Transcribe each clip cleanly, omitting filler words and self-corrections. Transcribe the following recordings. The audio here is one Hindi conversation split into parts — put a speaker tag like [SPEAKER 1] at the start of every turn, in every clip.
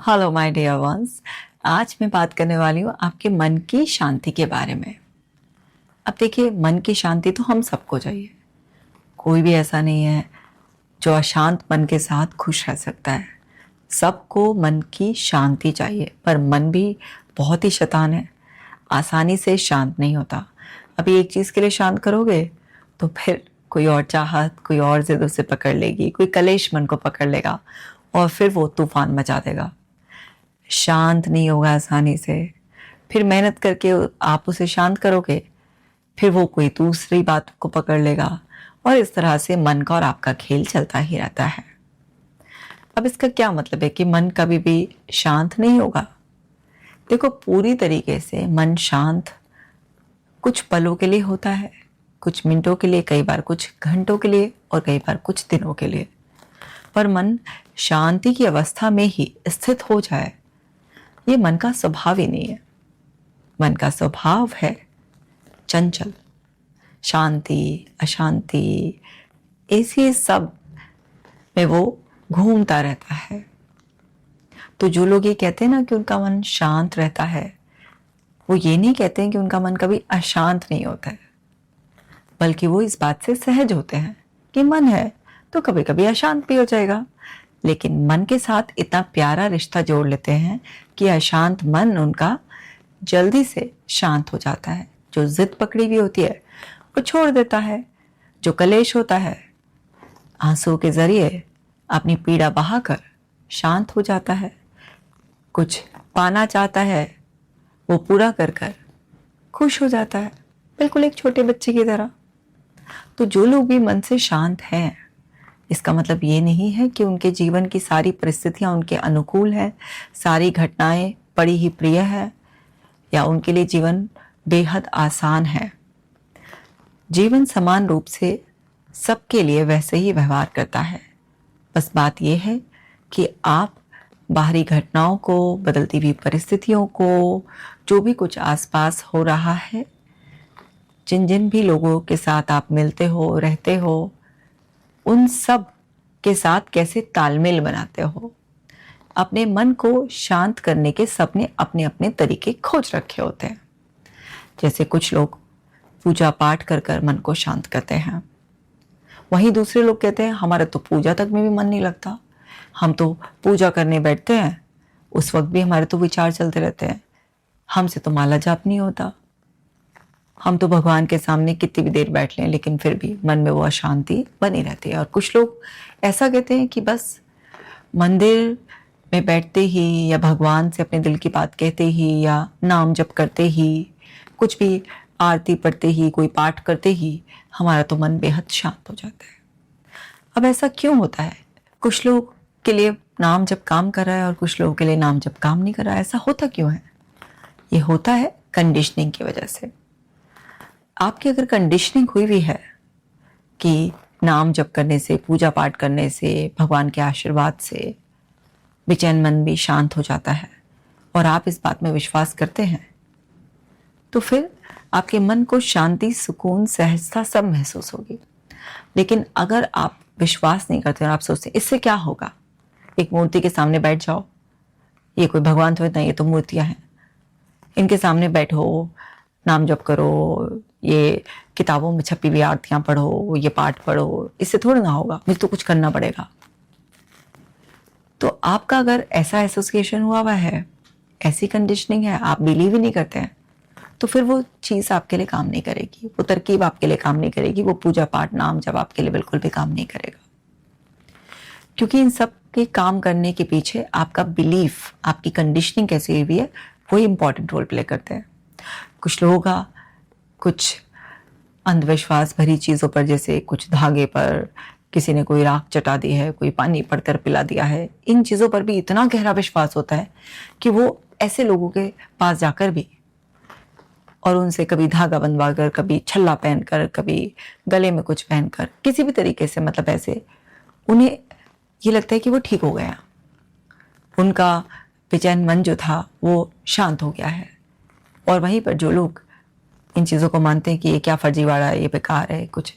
[SPEAKER 1] Hello my dear ones. आज मैं बात करने वाली हूँ आपके मन की शांति के बारे में। अब देखिए, मन की शांति तो हम सबको चाहिए। कोई भी ऐसा नहीं है जो अशांत मन के साथ खुश रह सकता है। सबको मन की शांति चाहिए, पर मन भी बहुत ही शैतान है, आसानी से शांत नहीं होता। अभी एक चीज़ के लिए शांत करोगे तो फिर कोई और चाहत, कोई और जिद उसे पकड़ लेगी, कोई कलेश मन को पकड़ लेगा और फिर वो तूफान मचा देगा। शांत नहीं होगा आसानी से। फिर मेहनत करके आप उसे शांत करोगे, फिर वो कोई दूसरी बात को पकड़ लेगा और इस तरह से मन का और आपका खेल चलता ही रहता है। अब इसका क्या मतलब है कि मन कभी भी शांत नहीं होगा? देखो, पूरी तरीके से मन शांत कुछ पलों के लिए होता है, कुछ मिनटों के लिए, कई बार कुछ घंटों के लिए और कई बार कुछ दिनों के लिए। पर मन शांति की अवस्था में ही स्थित हो जाए, ये मन का स्वभाव ही नहीं है। मन का स्वभाव है चंचल, शांति अशांति, ऐसे सब में वो घूमता रहता है। तो जो लोग ये कहते हैं ना कि उनका मन शांत रहता है, वो ये नहीं कहते हैं कि उनका मन कभी अशांत नहीं होता है, बल्कि वो इस बात से सहज होते हैं कि मन है तो कभी कभी अशांत भी हो जाएगा। लेकिन मन के साथ इतना प्यारा रिश्ता जोड़ लेते हैं कि अशांत मन उनका जल्दी से शांत हो जाता है। जो जिद पकड़ी हुई होती है वो छोड़ देता है। जो कलेश होता है, आंसू के जरिए अपनी पीड़ा बहाकर शांत हो जाता है। कुछ पाना चाहता है, वो पूरा कर कर खुश हो जाता है, बिल्कुल एक छोटे बच्चे की तरह। तो जो लोग भी मन से शांत हैं, इसका मतलब ये नहीं है कि उनके जीवन की सारी परिस्थितियां उनके अनुकूल हैं, सारी घटनाएं बड़ी ही प्रिय है, या उनके लिए जीवन बेहद आसान है। जीवन समान रूप से सबके लिए वैसे ही व्यवहार करता है। बस बात यह है कि आप बाहरी घटनाओं को, बदलती हुई परिस्थितियों को, जो भी कुछ आसपास हो रहा है, जिन जिन भी लोगों के साथ आप मिलते हो, रहते हो, उन सब के साथ कैसे तालमेल बनाते हो। अपने मन को शांत करने के सबने अपने अपने तरीके खोज रखे होते हैं। जैसे कुछ लोग पूजा पाठ कर कर मन को शांत करते हैं, वहीं दूसरे लोग कहते हैं हमारा तो पूजा तक में भी मन नहीं लगता, हम तो पूजा करने बैठते हैं उस वक्त भी हमारे तो विचार चलते रहते हैं, हमसे तो माला जाप नहीं होता, हम तो भगवान के सामने कितनी भी देर बैठ लें लेकिन फिर भी मन में वो अशांति बनी रहती है। और कुछ लोग ऐसा कहते हैं कि बस मंदिर में बैठते ही या भगवान से अपने दिल की बात कहते ही या नाम जप करते ही, कुछ भी आरती पढ़ते ही, कोई पाठ करते ही हमारा तो मन बेहद शांत हो जाता है। अब ऐसा क्यों होता है? कुछ लोग के लिए नाम जप काम कर रहा है और कुछ लोगों के लिए नाम जप काम नहीं कर रहा है। ऐसा होता क्यों है? ये होता है कंडीशनिंग की वजह से। आपकी अगर कंडीशनिंग हुई हुई है कि नाम जप करने से, पूजा पाठ करने से, भगवान के आशीर्वाद से बेचैन मन भी शांत हो जाता है और आप इस बात में विश्वास करते हैं, तो फिर आपके मन को शांति, सुकून, सहजता सब महसूस होगी। लेकिन अगर आप विश्वास नहीं करते और आप सोचते हैं इससे क्या होगा, एक मूर्ति के सामने बैठ जाओ, ये कोई भगवान थोड़ी ना, ये तो मूर्तियां हैं, इनके सामने बैठो, नाम जप करो, ये किताबों में छपी हुई आरतियां पढ़ो, ये पाठ पढ़ो, इससे थोड़ा ना होगा, मुझे तो कुछ करना पड़ेगा। तो आपका अगर ऐसा एसोसिएशन हुआ है, ऐसी कंडीशनिंग है, आप बिलीव ही नहीं करते हैं, तो फिर वो चीज़ आपके लिए काम नहीं करेगी, वो तरकीब आपके लिए काम नहीं करेगी, वो पूजा पाठ, नाम जब आपके लिए बिल्कुल भी काम नहीं करेगा। क्योंकि इन सब के काम करने के पीछे आपका बिलीफ, आपकी कंडीशनिंग कैसी हुई है, वही इंपॉर्टेंट रोल प्ले करते हैं। कुछ लोगों का कुछ अंधविश्वास भरी चीज़ों पर, जैसे कुछ धागे पर किसी ने कोई राख चटा दी है, कोई पानी पड़कर पिला दिया है, इन चीज़ों पर भी इतना गहरा विश्वास होता है कि वो ऐसे लोगों के पास जाकर भी और उनसे कभी धागा बंधवा कर, कभी छल्ला पहनकर, कभी गले में कुछ पहनकर, किसी भी तरीके से, मतलब ऐसे उन्हें ये लगता है कि वो ठीक हो गया, उनका बेचैन मन जो था वो शांत हो गया है। और वहीं पर जो लोग इन चीज़ों को मानते हैं कि ये क्या फर्जीवाड़ा है, ये बेकार है कुछ,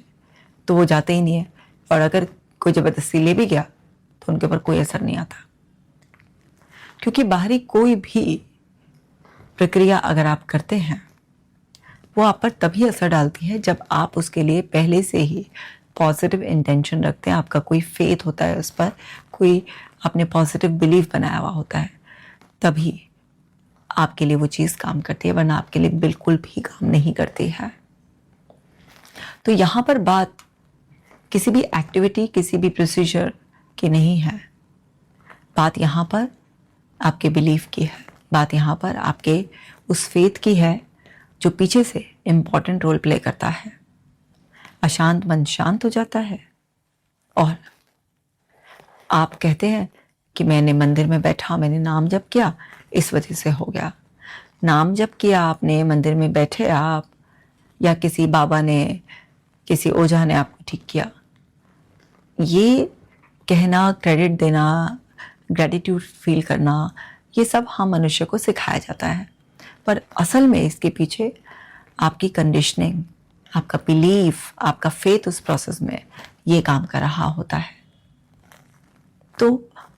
[SPEAKER 1] तो वो जाते ही नहीं है। और अगर कोई ज़बरदस्ती ले भी गया तो उनके ऊपर कोई असर नहीं आता। क्योंकि बाहरी कोई भी प्रक्रिया अगर आप करते हैं वो आप पर तभी असर डालती है जब आप उसके लिए पहले से ही पॉजिटिव इंटेंशन रखते हैं, आपका कोई फेथ होता है उस पर, कोई आपने पॉजिटिव बिलीफ बनाया हुआ होता है, तभी आपके लिए वो चीज़ काम करती है, वरना आपके लिए बिल्कुल भी काम नहीं करती है। तो यहाँ पर बात किसी भी एक्टिविटी, किसी भी प्रोसीजर की नहीं है, बात यहाँ पर आपके बिलीफ की है, बात यहाँ पर आपके उस फेथ की है जो पीछे से इम्पॉर्टेंट रोल प्ले करता है। अशांत मन शांत हो जाता है और आप कहते हैं कि मैंने मंदिर में बैठा, मैंने नाम जप किया, इस वजह से हो गया। नाम जप किया आपने, मंदिर में बैठे आप, या किसी बाबा ने, किसी ओझा ने आपको ठीक किया, ये कहना, क्रेडिट देना, ग्रेटिट्यूड फील करना, ये सब हम मनुष्य को सिखाया जाता है, पर असल में इसके पीछे आपकी कंडीशनिंग, आपका बिलीफ, आपका फेथ उस प्रोसेस में ये काम कर रहा होता है। तो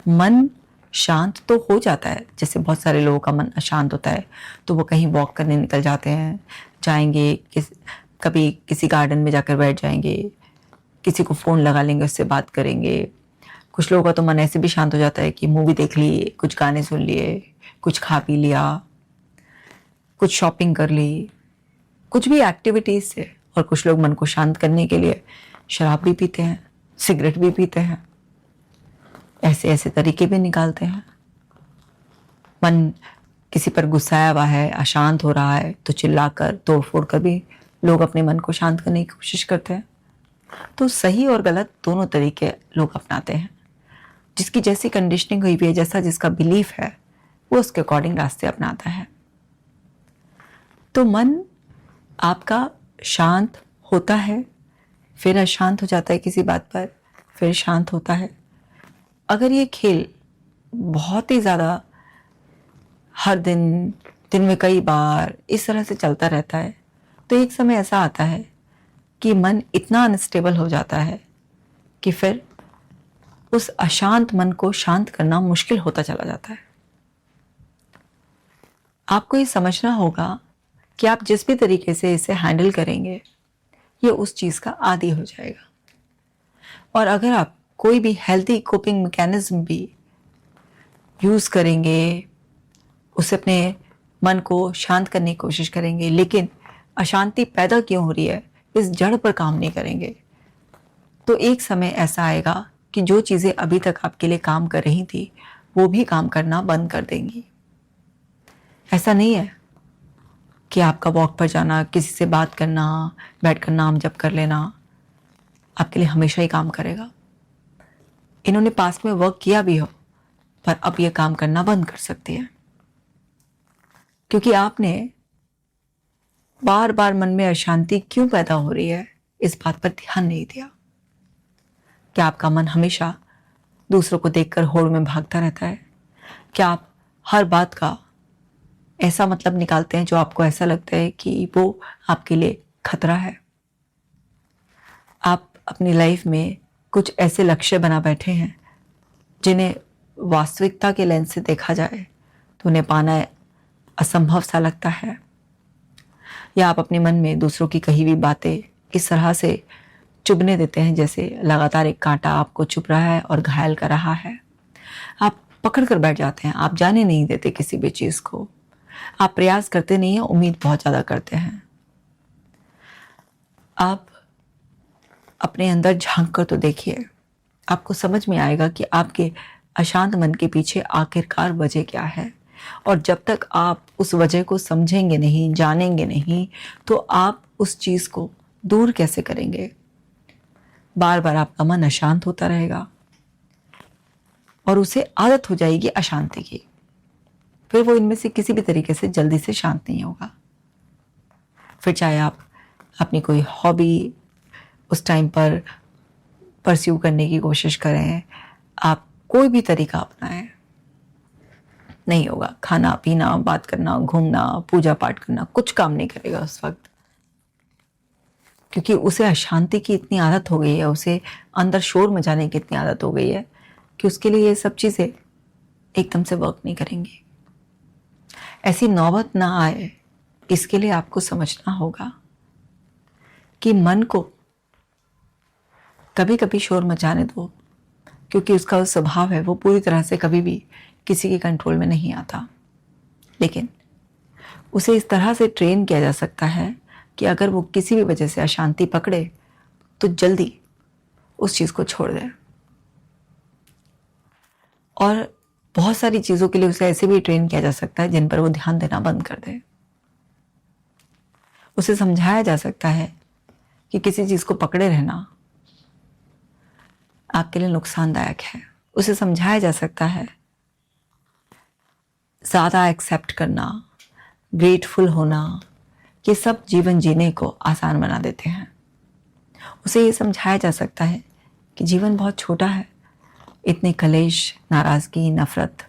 [SPEAKER 1] मन शांत तो हो जाता है, जैसे बहुत सारे लोगों का मन अशांत होता है तो वो कहीं वॉक करने निकल जाते हैं, जाएंगे कभी किसी गार्डन में जाकर बैठ जाएंगे, किसी को फ़ोन लगा लेंगे, उससे बात करेंगे। कुछ लोगों का तो मन ऐसे भी शांत हो जाता है कि मूवी देख ली, कुछ गाने सुन लिए, कुछ खा पी लिया, कुछ शॉपिंग कर ली, कुछ भी एक्टिविटीज़ से। और कुछ लोग मन को शांत करने के लिए शराब भी पीते हैं, सिगरेट भी पीते हैं, ऐसे ऐसे तरीके भी निकालते हैं। मन किसी पर गुस्साया हुआ है, अशांत हो रहा है, तो चिल्लाकर, तोड़ फोड़ कर भी लोग अपने मन को शांत करने की कोशिश करते हैं। तो सही और गलत दोनों तरीके लोग अपनाते हैं। जिसकी जैसी कंडीशनिंग हुई हुई है, जैसा जिसका बिलीफ है, वो उसके अकॉर्डिंग रास्ते अपनाता है। तो मन आपका शांत होता है, फिर अशांत हो जाता है किसी बात पर, फिर शांत होता है। अगर ये खेल बहुत ही ज़्यादा हर दिन, दिन में कई बार इस तरह से चलता रहता है, तो एक समय ऐसा आता है कि मन इतना अनस्टेबल हो जाता है कि फिर उस अशांत मन को शांत करना मुश्किल होता चला जाता है। आपको ये समझना होगा कि आप जिस भी तरीके से इसे हैंडल करेंगे, ये उस चीज़ का आदी हो जाएगा। और अगर आप कोई भी हेल्थी कोपिंग मैकेनिज्म भी यूज़ करेंगे, उसे अपने मन को शांत करने की कोशिश करेंगे, लेकिन अशांति पैदा क्यों हो रही है इस जड़ पर काम नहीं करेंगे, तो एक समय ऐसा आएगा कि जो चीज़ें अभी तक आपके लिए काम कर रही थी वो भी काम करना बंद कर देंगी। ऐसा नहीं है कि आपका वॉक पर जाना, किसी से बात करना, बैठकर नाम जप कर लेना आपके लिए हमेशा ही काम करेगा। इन्होंने पास्ट में वर्क किया भी हो, पर अब ये काम करना बंद कर सकती है, क्योंकि आपने बार बार मन में अशांति क्यों पैदा हो रही है इस बात पर ध्यान नहीं दिया। क्या आपका मन हमेशा दूसरों को देखकर होड़ में भागता रहता है? क्या आप हर बात का ऐसा मतलब निकालते हैं जो आपको ऐसा लगता है कि वो आपके लिए खतरा है? आप अपनी लाइफ में कुछ ऐसे लक्ष्य बना बैठे हैं जिन्हें वास्तविकता के लेंस से देखा जाए तो उन्हें पाना असंभव सा लगता है, या आप अपने मन में दूसरों की कही हुई बातें इस तरह से चुभने देते हैं जैसे लगातार एक कांटा आपको चुभ रहा है और घायल कर रहा है। आप पकड़ कर बैठ जाते हैं, आप जाने नहीं देते किसी भी चीज़ को, आप प्रयास करते नहीं हैं, उम्मीद बहुत ज़्यादा करते हैं। आप अपने अंदर झांक कर तो देखिए, आपको समझ में आएगा कि आपके अशांत मन के पीछे आखिरकार वजह क्या है। और जब तक आप उस वजह को समझेंगे नहीं, जानेंगे नहीं, तो आप उस चीज़ को दूर कैसे करेंगे? बार बार आपका मन अशांत होता रहेगा और उसे आदत हो जाएगी अशांति की, फिर वो इनमें से किसी भी तरीके से जल्दी से शांत नहीं होगा। फिर चाहे आप अपनी कोई हॉबी उस टाइम पर परस्यू करने की कोशिश करें, आप कोई भी तरीका अपनाएं, नहीं होगा। खाना पीना, बात करना, घूमना, पूजा पाठ करना, कुछ काम नहीं करेगा उस वक्त, क्योंकि उसे अशांति की इतनी आदत हो गई है, उसे अंदर शोर मचाने की इतनी आदत हो गई है कि उसके लिए ये सब चीज़ें एकदम से वर्क नहीं करेंगी। ऐसी नौबत ना आए इसके लिए आपको समझना होगा कि मन को कभी कभी शोर मचाने दो, क्योंकि उसका जो स्वभाव है वो पूरी तरह से कभी भी किसी के कंट्रोल में नहीं आता। लेकिन उसे इस तरह से ट्रेन किया जा सकता है कि अगर वो किसी भी वजह से अशांति पकड़े तो जल्दी उस चीज़ को छोड़ दे। और बहुत सारी चीज़ों के लिए उसे ऐसे भी ट्रेन किया जा सकता है जिन पर वो ध्यान देना बंद कर दे। उसे समझाया जा सकता है कि किसी चीज़ को पकड़े रहना आपके लिए नुकसानदायक है। उसे समझाया जा सकता है ज़्यादा एक्सेप्ट करना, ग्रेटफुल होना, ये सब जीवन जीने को आसान बना देते हैं। उसे ये समझाया जा सकता है कि जीवन बहुत छोटा है, इतने कलेश, नाराज़गी, नफ़रत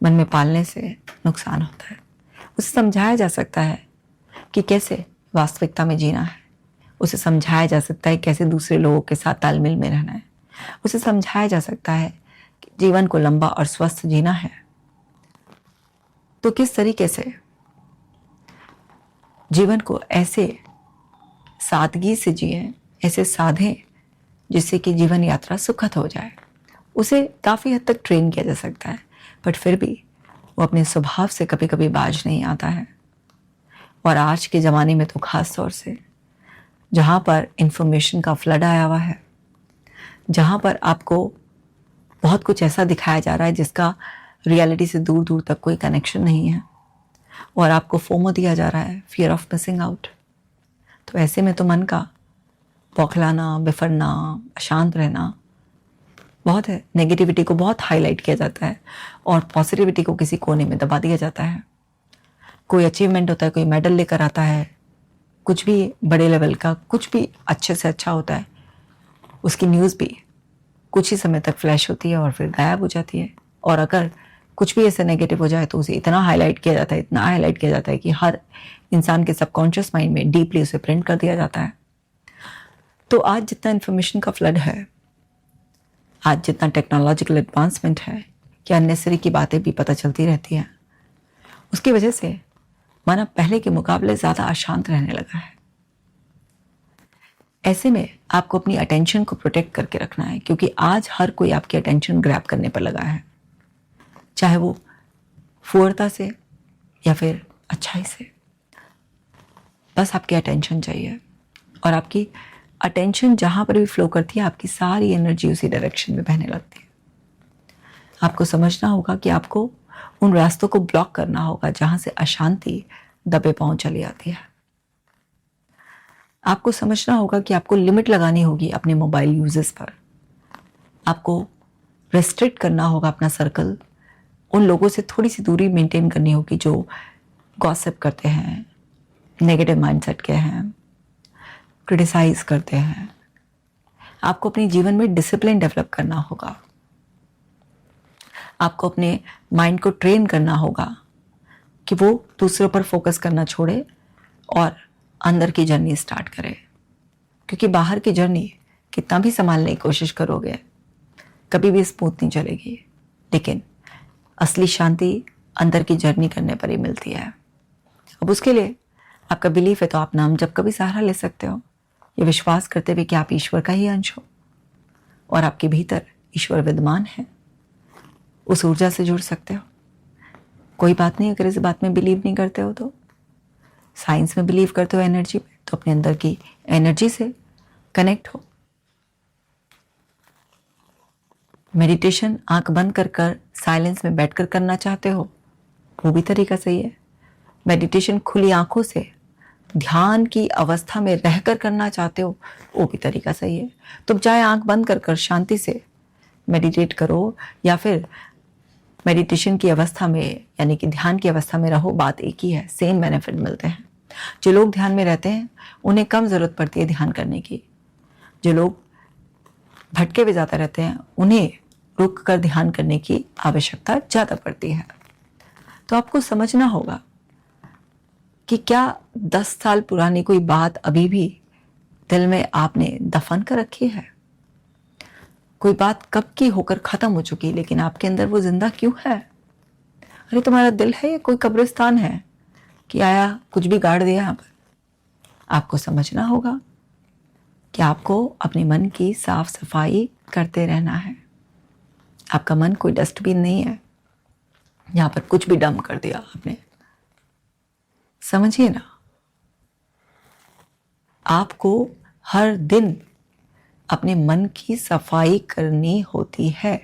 [SPEAKER 1] मन में पालने से नुकसान होता है। उसे समझाया जा सकता है कि कैसे वास्तविकता में जीना है। उसे समझाया जा सकता है कैसे दूसरे लोगों के साथ तालमेल में रहना है। उसे समझाया जा सकता है कि जीवन को लंबा और स्वस्थ जीना है। तो किस तरीके से जीवन को ऐसे सादगी से जिए, ऐसे साधें जिससे कि जीवन यात्रा सुखद हो जाए, उसे काफ़ी हद तक ट्रेन किया जा सकता है। बट फिर भी वो अपने स्वभाव से कभी कभी बाज नहीं आता है। और आज के ज़माने में तो ख़ास तौर से जहाँ पर इंफॉर्मेशन का फ्लड आया हुआ है, जहाँ पर आपको बहुत कुछ ऐसा दिखाया जा रहा है जिसका रियलिटी से दूर दूर तक कोई कनेक्शन नहीं है, और आपको फोमो दिया जा रहा है, फियर ऑफ मिसिंग आउट। तो ऐसे में तो मन का बौखलाना, बिफरना, अशांत रहना बहुत है। नेगेटिविटी को बहुत हाईलाइट किया जाता है और पॉजिटिविटी को किसी कोने में दबा दिया जाता है। कोई अचीवमेंट होता है, कोई मेडल लेकर आता है, कुछ भी बड़े लेवल का, कुछ भी अच्छे से अच्छा होता है, उसकी न्यूज़ भी कुछ ही समय तक फ्लैश होती है और फिर गायब हो जाती है। और अगर कुछ भी ऐसे नेगेटिव हो जाए तो उसे इतना हाईलाइट किया जाता है, इतना हाईलाइट किया जाता है कि हर इंसान के सबकॉन्शियस माइंड में डीपली उसे प्रिंट कर दिया जाता है। तो आज जितना इन्फॉर्मेशन का फ्लड है, आज जितना टेक्नोलॉजिकल एडवांसमेंट है कि अननेसेसरी की बातें भी पता चलती रहती हैं, उसकी वजह से मन अब पहले के मुकाबले ज़्यादा अशांत रहने लगा है। ऐसे में आपको अपनी अटेंशन को प्रोटेक्ट करके रखना है, क्योंकि आज हर कोई आपकी अटेंशन ग्रैब करने पर लगा है, चाहे वो फुअरता से या फिर अच्छाई से। बस आपकी अटेंशन चाहिए, और आपकी अटेंशन जहाँ पर भी फ्लो करती है, आपकी सारी एनर्जी उसी डायरेक्शन में बहने लगती है। आपको समझना होगा कि आपको उन रास्तों को ब्लॉक करना होगा जहाँ से अशांति दबे पांव चली आती है। आपको समझना होगा कि आपको लिमिट लगानी होगी अपने मोबाइल यूजेस पर। आपको रेस्ट्रिक्ट करना होगा अपना सर्कल, उन लोगों से थोड़ी सी दूरी मेंटेन करनी होगी जो गॉसिप करते हैं, नेगेटिव माइंडसेट के हैं, क्रिटिसाइज करते हैं। आपको अपने जीवन में डिसिप्लिन डेवलप करना होगा। आपको अपने माइंड को ट्रेन करना होगा कि वो दूसरों पर फोकस करना छोड़े और अंदर की जर्नी स्टार्ट करे। क्योंकि बाहर की जर्नी कितना भी संभालने की कोशिश करोगे, कभी भी स्मूथ नहीं चलेगी। लेकिन असली शांति अंदर की जर्नी करने पर ही मिलती है। अब उसके लिए आपका बिलीफ है तो आप नाम जब कभी सहारा ले सकते हो, ये विश्वास करते हुए कि आप ईश्वर का ही अंश हो और आपके भीतर ईश्वर विद्यमान है। उस ऊर्जा से जुड़ सकते हो। कोई बात नहीं, अगर इस बात में बिलीव नहीं करते हो तो साइंस में बिलीव करते हो, एनर्जी में, तो अपने अंदर की एनर्जी से कनेक्ट हो। मेडिटेशन आंख बंद कर कर साइलेंस में बैठकर करना चाहते हो, वो भी तरीका सही है। मेडिटेशन खुली आंखों से ध्यान की अवस्था में रहकर करना चाहते हो, वो भी तरीका सही है। तो चाहे आंख बंद कर कर शांति से मेडिटेट करो या फिर मेडिटेशन की अवस्था में यानी कि ध्यान की अवस्था में रहो, बात एक ही है, सेम बेनिफिट मिलते हैं। जो लोग ध्यान में रहते हैं उन्हें कम ज़रूरत पड़ती है ध्यान करने की। जो लोग भटके हुए ज़्यादा रहते हैं उन्हें रुक कर ध्यान करने की आवश्यकता ज़्यादा पड़ती है। तो आपको समझना होगा कि क्या 10 साल पुरानी कोई बात अभी भी दिल में आपने दफन कर रखी है? कोई बात कब की होकर ख़त्म हो चुकी, लेकिन आपके अंदर वो जिंदा क्यों है? अरे तुम्हारा दिल है या कोई कब्रिस्तान है कि आया कुछ भी गाड़ दिया यहाँ पर? आपको समझना होगा कि आपको अपने मन की साफ सफाई करते रहना है। आपका मन कोई डस्टबिन नहीं है यहाँ पर कुछ भी डंप कर दिया आपने। समझिए ना, आपको हर दिन अपने मन की सफाई करनी होती है,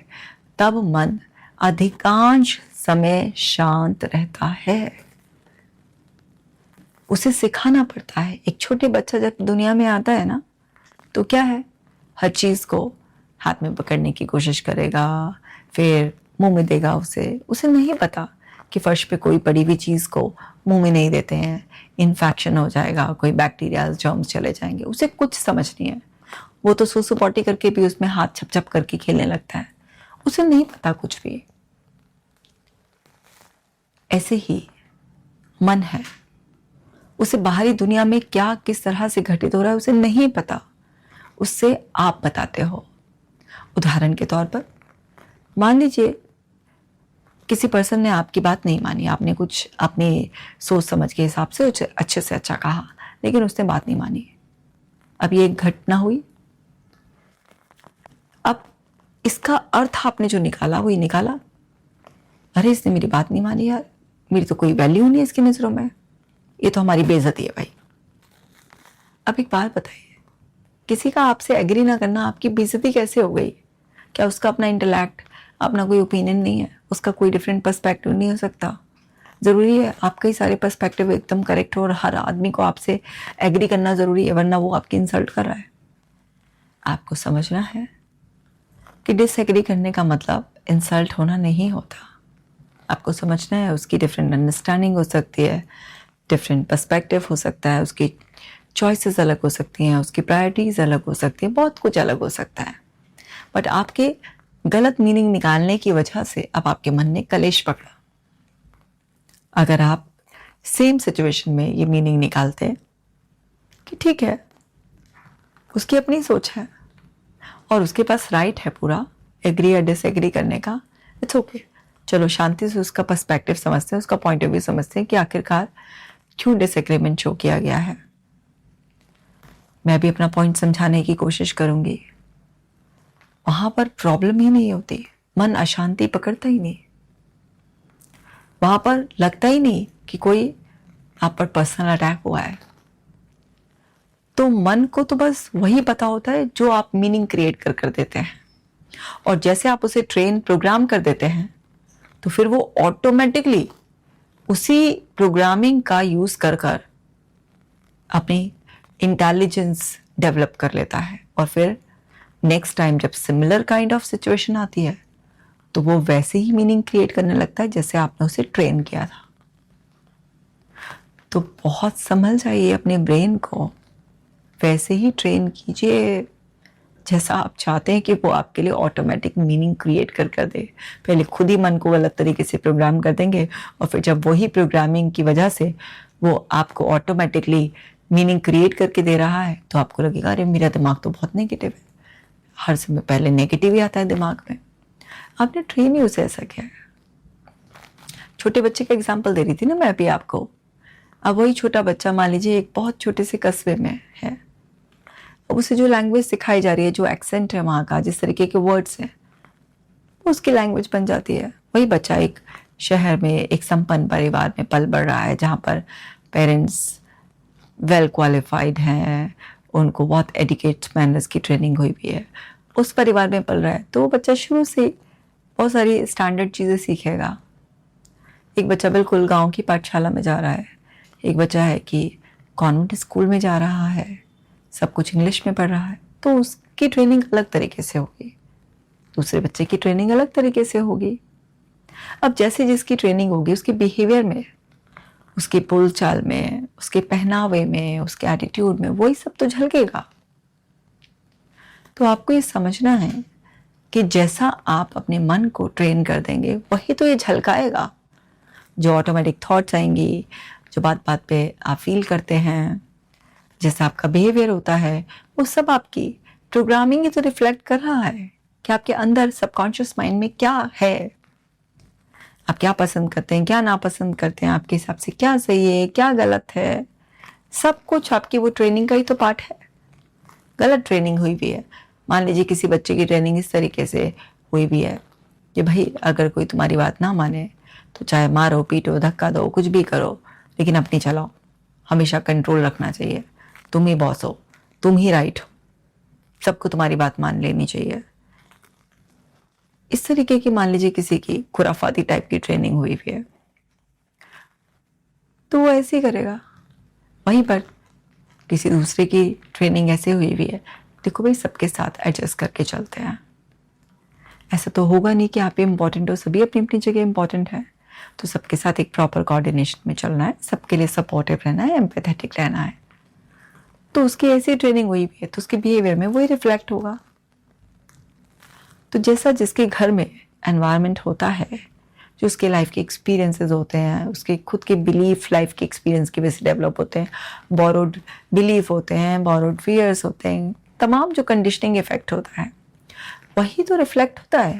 [SPEAKER 1] तब मन अधिकांश समय शांत रहता है। उसे सिखाना पड़ता है। एक छोटे बच्चा जब दुनिया में आता है ना, तो क्या है, हर चीज को हाथ में पकड़ने की कोशिश करेगा, फिर मुंह में देगा। उसे नहीं पता कि फर्श पे कोई पड़ी हुई चीज को मुंह में नहीं देते हैं, इन्फेक्शन हो जाएगा, कोई बैक्टीरिया जर्म्स चले जाएंगे। उसे कुछ समझ नहीं है। वो तो सूसू पॉटी करके भी उसमें हाथ छप छप करके खेलने लगता है। उसे नहीं पता कुछ भी। ऐसे ही मन है, उसे बाहरी दुनिया में क्या किस तरह से घटित हो रहा है उसे नहीं पता। उससे आप बताते हो। उदाहरण के तौर पर मान लीजिए किसी पर्सन ने आपकी बात नहीं मानी, आपने कुछ अपनी सोच समझ के हिसाब से उसे अच्छे से अच्छा कहा, लेकिन उसने बात नहीं मानी। अब ये एक घटना हुई। अब इसका अर्थ आपने जो निकाला वो ये निकाला, अरे इसने मेरी बात नहीं मानी यार, मेरी तो कोई वैल्यू नहीं है इसकी नजरों में, ये तो हमारी बेइज्जती है भाई। अब एक बात बताइए, किसी का आपसे एग्री ना करना आपकी बेइज्जती कैसे हो गई? क्या उसका अपना इंटेलेक्ट, अपना कोई ओपिनियन नहीं है? उसका कोई डिफरेंट पर्सपेक्टिव नहीं हो सकता? जरूरी है आपका ही सारे पर्सपेक्टिव एकदम करेक्ट हो और हर आदमी को आपसे एग्री करना जरूरी है, वरना वो आपकी इंसल्ट कर रहा है। आपको समझना है कि डिसएग्री करने का मतलब इंसल्ट होना नहीं होता। आपको समझना है उसकी डिफरेंट अंडरस्टैंडिंग हो सकती है, डिफरेंट पर्सपेक्टिव हो सकता है, उसकी चॉइसेस अलग हो सकती हैं, उसकी प्रायोरिटीज अलग हो सकती हैं, बहुत कुछ अलग हो सकता है। बट आपके गलत मीनिंग निकालने की वजह से अब आपके मन ने कलेश पकड़ा। अगर आप सेम सिचुएशन में ये मीनिंग निकालते कि ठीक है, उसकी अपनी सोच है और उसके पास राइट है पूरा एग्री या डिसएग्री करने का, इट्स ओके। चलो शांति से उसका पर्सपेक्टिव समझते हैं, उसका पॉइंट ऑफ व्यू समझते हैं कि आखिरकार क्यों डिसएग्रीमेंट शो किया गया है। मैं भी अपना पॉइंट समझाने की कोशिश करूंगी। वहां पर प्रॉब्लम ही नहीं होती, मन अशांति पकड़ता ही नहीं, वहां पर लगता ही नहीं कि कोई आप पर पर्सनल अटैक हुआ है। तो मन को तो बस वही पता होता है जो आप मीनिंग क्रिएट कर देते हैं, और जैसे आप उसे ट्रेन प्रोग्राम कर देते हैं तो फिर वो ऑटोमेटिकली उसी प्रोग्रामिंग का यूज कर अपनी इंटेलिजेंस डेवलप कर लेता है। और फिर नेक्स्ट टाइम जब सिमिलर काइंड ऑफ सिचुएशन आती है तो वो वैसे ही मीनिंग क्रिएट करने लगता है जैसे आपने उसे ट्रेन किया था। तो बहुत संभल जाइए, अपने ब्रेन को वैसे ही ट्रेन कीजिए जैसा आप चाहते हैं कि वो आपके लिए ऑटोमेटिक मीनिंग क्रिएट कर दे। पहले खुद ही मन को गलत तरीके से प्रोग्राम कर देंगे, और फिर जब वही प्रोग्रामिंग की वजह से वो आपको ऑटोमेटिकली मीनिंग क्रिएट करके दे रहा है तो आपको लगेगा अरे मेरा दिमाग तो बहुत नेगेटिव है। हर समय पहले नेगेटिव ही आता है दिमाग में। आपने ट्रेन ही उसे ऐसा किया है। छोटे बच्चे का एग्जाम्पल दे रही थी ना मैं अभी आपको। अब वही छोटा बच्चा मान लीजिए एक बहुत छोटे से कस्बे में है, अब उसे जो लैंग्वेज सिखाई जा रही है, जो एक्सेंट है वहाँ का, जिस तरीके के वर्ड्स हैं, उसकी लैंग्वेज बन जाती है। वही बच्चा एक शहर में एक संपन्न परिवार में पल बढ़ रहा है जहाँ पर पेरेंट्स वेल क्वालिफाइड हैं, उनको बहुत एडिकेट मैनर्स की ट्रेनिंग हुई भी है, उस परिवार में पल रहा है, तो वो बच्चा शुरू से बहुत सारी स्टैंडर्ड चीज़ें सीखेगा। एक बच्चा बिल्कुल गांव की पाठशाला में जा रहा है, एक बच्चा है कि कॉन्वेंट स्कूल में जा रहा है, सब कुछ इंग्लिश में पढ़ रहा है, तो उसकी ट्रेनिंग अलग तरीके से होगी, दूसरे बच्चे की ट्रेनिंग अलग तरीके से होगी। अब जैसे जिसकी ट्रेनिंग होगी उसके बिहेवियर में, उसके बोलचाल में, उसके पहनावे में, उसके एटीट्यूड में, वही सब तो झलकेगा। तो आपको ये समझना है कि जैसा आप अपने मन को ट्रेन कर देंगे वही तो ये झलकाएगा। जो ऑटोमेटिक थॉट्स आएंगी, जो बात बात पे आप फील करते हैं, जैसा आपका बिहेवियर होता है, वो सब आपकी प्रोग्रामिंग ही तो रिफ्लेक्ट कर रहा है कि आपके अंदर सबकॉन्शियस माइंड में क्या है। आप क्या पसंद करते हैं, क्या नापसंद करते हैं, आपके हिसाब से क्या सही है, क्या गलत है, सब कुछ आपकी वो ट्रेनिंग का ही तो पार्ट है। गलत ट्रेनिंग हुई भी है, मान लीजिए किसी बच्चे की ट्रेनिंग इस तरीके से हुई भी है कि भाई अगर कोई तुम्हारी बात ना माने तो चाहे मारो पीटो धक्का दो कुछ भी करो, लेकिन अपनी चलाओ, हमेशा कंट्रोल रखना चाहिए, तुम ही बॉस हो, तुम ही राइट हो, सबको तुम्हारी बात मान लेनी चाहिए। इस तरीके की मान लीजिए किसी की खुराफाती टाइप की ट्रेनिंग हुई भी है तो वो ऐसे ही करेगा। वहीं पर किसी दूसरे की ट्रेनिंग ऐसे हुई हुई है, देखो भाई सबके साथ एडजस्ट करके चलते हैं। ऐसा तो होगा नहीं कि आप इम्पॉर्टेंट हो, सभी अपनी अपनी जगह इम्पॉर्टेंट है, तो सबके साथ एक प्रॉपर कोऑर्डिनेशन में चलना है, सबके लिए सपोर्टिव रहना है, एम्पैथेटिक रहना है। तो उसकी ऐसी ट्रेनिंग हुई भी है तो उसके बिहेवियर में वही रिफ्लेक्ट होगा। तो जैसा जिसके घर में एनवायरनमेंट होता है, जो उसके लाइफ के एक्सपीरियंसेस होते हैं, उसके खुद के बिलीफ लाइफ के एक्सपीरियंस की वजह से डेवलप होते हैं, बोरोड बिलीफ होते हैं, बोरोड फियर्स होते हैं, तमाम जो कंडीशनिंग इफेक्ट होता है वही तो रिफ्लेक्ट होता है।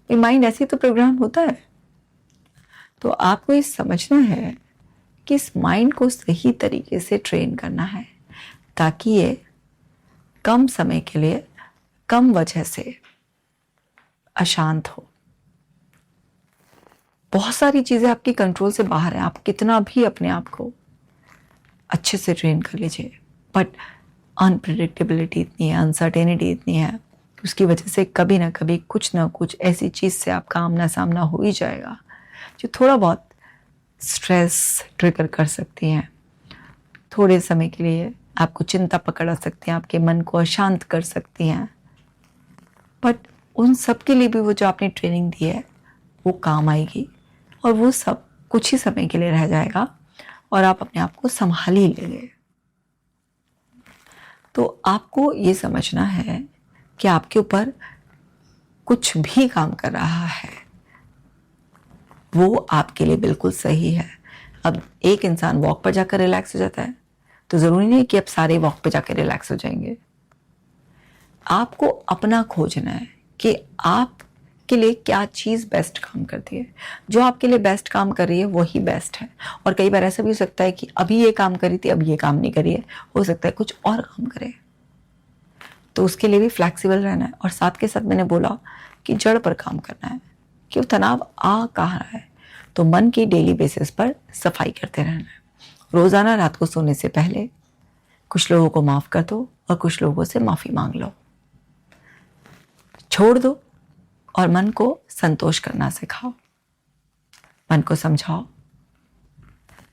[SPEAKER 1] ये माइंड ऐसे तो प्रोग्राम होता है। तो आपको ये समझना है कि इस माइंड को सही तरीके से ट्रेन करना है ताकि ये कम समय के लिए कम वजह से अशांत हो। बहुत सारी चीजें आपकी कंट्रोल से बाहर है, आप कितना भी अपने आप को अच्छे से ट्रेन कर लीजिए, बट अनप्रिडिक्टेबिलिटी इतनी है, अनसर्टेनिटी इतनी है, उसकी वजह से कभी ना कभी कुछ ना कुछ ऐसी चीज से आपका आमना सामना हो ही जाएगा जो थोड़ा बहुत स्ट्रेस ट्रिगर कर सकती हैं, थोड़े समय के लिए आपको चिंता पकड़ा सकती हैं, आपके मन को अशांत कर सकती हैं। बट उन सब के लिए भी वो जो आपने ट्रेनिंग दी है वो काम आएगी और वो सब कुछ ही समय के लिए रह जाएगा और आप अपने आप को संभाल ही लेंगे। तो आपको ये समझना है कि आपके ऊपर कुछ भी काम कर रहा है वो आपके लिए बिल्कुल सही है। अब एक इंसान वॉक पर जाकर रिलैक्स हो जाता है तो जरूरी नहीं कि आप सारे वॉक पर जाकर रिलैक्स हो जाएंगे। आपको अपना खोजना है कि आपके लिए क्या चीज़ बेस्ट काम करती है। जो आपके लिए बेस्ट काम कर रही है वही बेस्ट है। और कई बार ऐसा भी हो सकता है कि अभी ये काम करी थी, अब ये काम नहीं करी है, हो सकता है कुछ और काम करे। तो उसके लिए भी फ्लैक्सिबल रहना है। और साथ के साथ मैंने बोला कि जड़ पर काम करना है कि वो तनाव आ कहाँ रहा है, तो मन की डेली बेसिस पर सफाई करते रहना है। रोज़ाना रात को सोने से पहले कुछ लोगों को माफ़ कर दो और कुछ लोगों से माफ़ी मांग लो, छोड़ दो और मन को संतोष करना सिखाओ। मन को समझाओ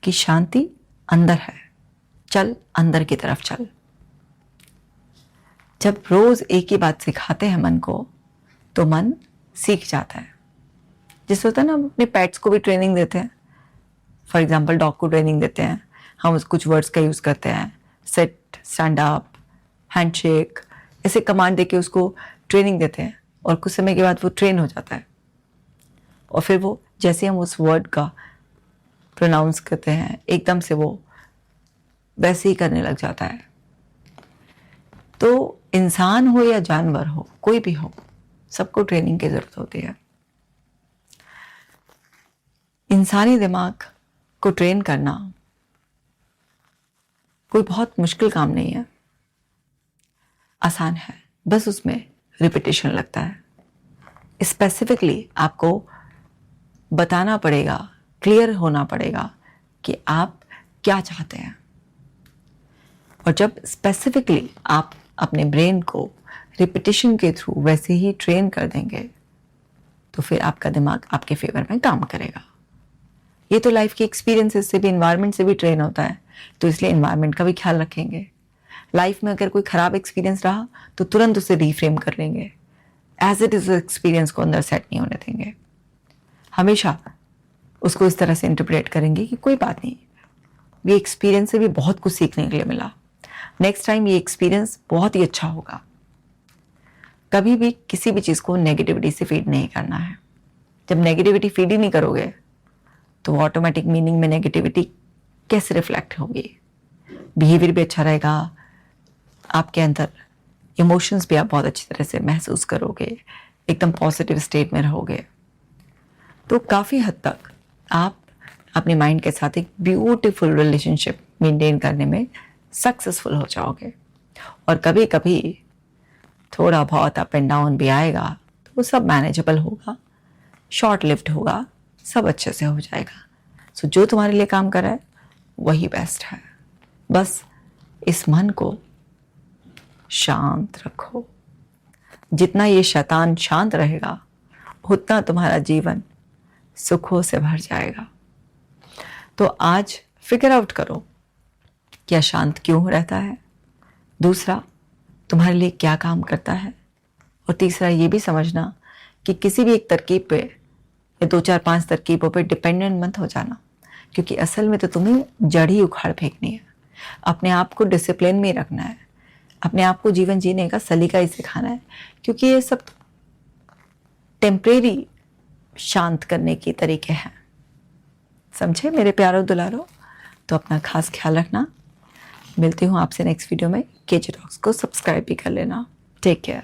[SPEAKER 1] कि शांति अंदर है, चल अंदर की तरफ चल। जब रोज एक ही बात सिखाते हैं मन को तो मन सीख जाता है। जैसे होता है ना, हम अपने पेट्स को भी ट्रेनिंग देते हैं। फॉर एग्जाम्पल डॉग को ट्रेनिंग देते हैं, हम कुछ वर्ड्स का यूज़ करते हैं, सिट, स्टैंड अप, हैंडशेक, ऐसे कमांड देके उसको ट्रेनिंग देते हैं और कुछ समय के बाद वो ट्रेन हो जाता है और फिर वो जैसे हम उस वर्ड का प्रोनाउंस करते हैं एकदम से वो वैसे ही करने लग जाता है। तो इंसान हो या जानवर हो, कोई भी हो, सबको ट्रेनिंग की जरूरत होती है। इंसानी दिमाग को ट्रेन करना कोई बहुत मुश्किल काम नहीं है, आसान है, बस उसमें रिपीटेशन लगता है। स्पेसिफिकली आपको बताना पड़ेगा, क्लियर होना पड़ेगा कि आप क्या चाहते हैं। और जब स्पेसिफिकली आप अपने ब्रेन को रिपीटेशन के थ्रू वैसे ही ट्रेन कर देंगे तो फिर आपका दिमाग आपके फेवर में काम करेगा। ये तो लाइफ के एक्सपीरियंसेस से भी, इन्वायरमेंट से भी ट्रेन होता है, तो इसलिए इन्वायरमेंट का भी ख्याल रखेंगे। लाइफ में अगर कोई खराब एक्सपीरियंस रहा तो तुरंत उसे रीफ्रेम कर लेंगे, एज इट इज एक्सपीरियंस को अंदर सेट नहीं होने देंगे। हमेशा उसको इस तरह से इंटरप्रेट करेंगे कि कोई बात नहीं, ये एक्सपीरियंस से भी बहुत कुछ सीखने के लिए मिला, नेक्स्ट टाइम ये एक्सपीरियंस बहुत ही अच्छा होगा। कभी भी किसी भी चीज़ को नेगेटिविटी से फीड नहीं करना है। जब नेगेटिविटी फीड ही नहीं करोगे तो ऑटोमेटिक मीनिंग में नेगेटिविटी कैसे रिफ्लेक्ट होगी। बिहेवियर भी अच्छा रहेगा, आपके अंदर इमोशंस भी आप बहुत अच्छी तरह से महसूस करोगे, एकदम पॉजिटिव स्टेट में रहोगे। तो काफ़ी हद तक आप अपने माइंड के साथ एक ब्यूटीफुल रिलेशनशिप मेंटेन करने में सक्सेसफुल हो जाओगे। और कभी कभी थोड़ा बहुत अप एंड डाउन भी आएगा तो वो सब मैनेजेबल होगा, शॉर्ट लिव्ड होगा, सब अच्छे से हो जाएगा। सो जो तुम्हारे लिए काम कर रहा है वही बेस्ट है। बस इस मन को शांत रखो। जितना ये शैतान शांत रहेगा उतना तुम्हारा जीवन सुखों से भर जाएगा। तो आज फिगर आउट करो क्या शांत क्यों रहता है, दूसरा तुम्हारे लिए क्या काम करता है, और तीसरा ये भी समझना कि किसी भी एक तरकीब पे या 2 4 5 तरकीबों पे डिपेंडेंट मत हो जाना, क्योंकि असल में तो तुम्हें जड़ ही उखाड़ फेंकनी है। अपने आप को डिसिप्लिन में रखना है, अपने आप को जीवन जीने का सलीका ही सिखाना है, क्योंकि ये सब टेम्परेरी शांत करने के तरीके हैं। समझे मेरे प्यारो दुलारो? तो अपना खास ख्याल रखना। मिलती हूँ आपसे नेक्स्ट वीडियो में। केजे टॉक्स को सब्सक्राइब भी कर लेना। Take care.